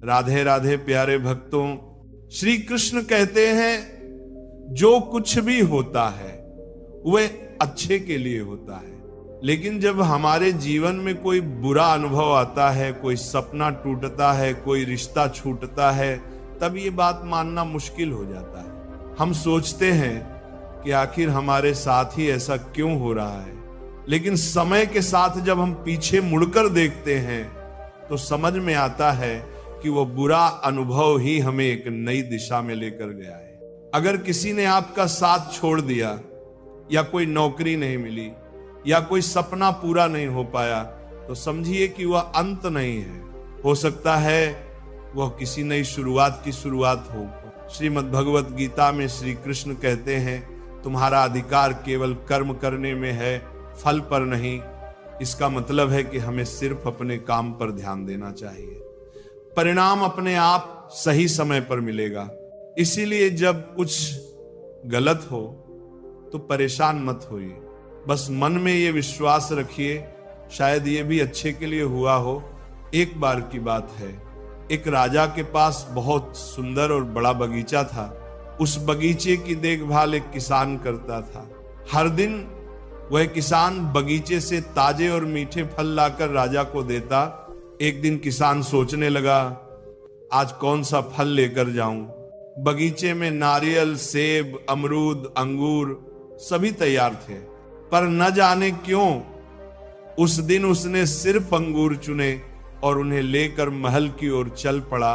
राधे राधे प्यारे भक्तों, श्री कृष्ण कहते हैं जो कुछ भी होता है वह अच्छे के लिए होता है। लेकिन जब हमारे जीवन में कोई बुरा अनुभव आता है, कोई सपना टूटता है, कोई रिश्ता छूटता है, तब ये बात मानना मुश्किल हो जाता है। हम सोचते हैं कि आखिर हमारे साथ ही ऐसा क्यों हो रहा है। लेकिन समय के साथ जब हम पीछे मुड़कर देखते हैं तो समझ में आता है कि वो बुरा अनुभव ही हमें एक नई दिशा में लेकर गया है। अगर किसी ने आपका साथ छोड़ दिया, या कोई नौकरी नहीं मिली, या कोई सपना पूरा नहीं हो पाया, तो समझिए कि वह अंत नहीं है। हो सकता है वह किसी नई शुरुआत की शुरुआत हो। श्रीमद् भगवत गीता में श्री कृष्ण कहते हैं, तुम्हारा अधिकार केवल कर्म करने में है, फल पर नहीं। इसका मतलब है कि हमें सिर्फ अपने काम पर ध्यान देना चाहिए। परिणाम अपने आप सही समय पर मिलेगा। इसीलिए जब कुछ गलत हो तो परेशान मत होइए, बस मन में ये विश्वास रखिए शायद ये भी अच्छे के लिए हुआ हो। एक बार की बात है, एक राजा के पास बहुत सुंदर और बड़ा बगीचा था। उस बगीचे की देखभाल एक किसान करता था। हर दिन वह किसान बगीचे से ताजे और मीठे फल लाकर राजा को देता। एक दिन किसान सोचने लगा, आज कौन सा फल लेकर जाऊं। बगीचे में नारियल, सेब, अमरूद, अंगूर सभी तैयार थे, पर न जाने क्यों उस दिन उसने सिर्फ अंगूर चुने और उन्हें लेकर महल की ओर चल पड़ा।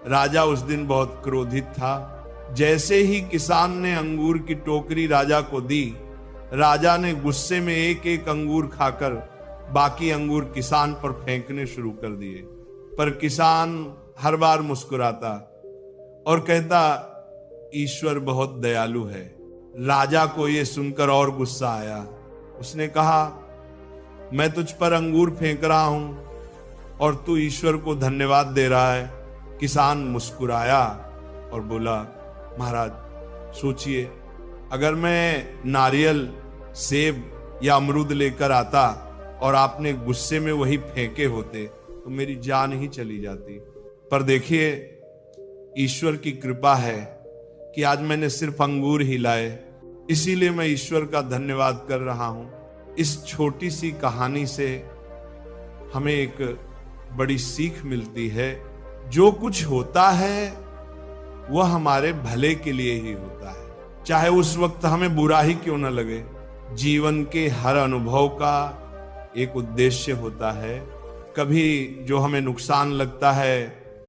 राजा उस दिन बहुत क्रोधित था। जैसे ही किसान ने अंगूर की टोकरी राजा को दी, राजा ने गुस्से में एक एक अंगूर खाकर बाकी अंगूर किसान पर फेंकने शुरू कर दिए। पर किसान हर बार मुस्कुराता और कहता, ईश्वर बहुत दयालु है। राजा को यह सुनकर और गुस्सा आया। उसने कहा, मैं तुझ पर अंगूर फेंक रहा हूं और तू ईश्वर को धन्यवाद दे रहा है। किसान मुस्कुराया और बोला, महाराज सोचिए, अगर मैं नारियल, सेब या अमरूद लेकर आता और आपने गुस्से में वही फेंके होते तो मेरी जान ही चली जाती। पर देखिए, ईश्वर की कृपा है कि आज मैंने सिर्फ अंगूर ही लाए, इसीलिए मैं ईश्वर का धन्यवाद कर रहा हूं। इस छोटी सी कहानी से हमें एक बड़ी सीख मिलती है। जो कुछ होता है वह हमारे भले के लिए ही होता है, चाहे उस वक्त हमें बुरा ही क्यों न लगे। जीवन के हर अनुभव का एक उद्देश्य होता है। कभी जो हमें नुकसान लगता है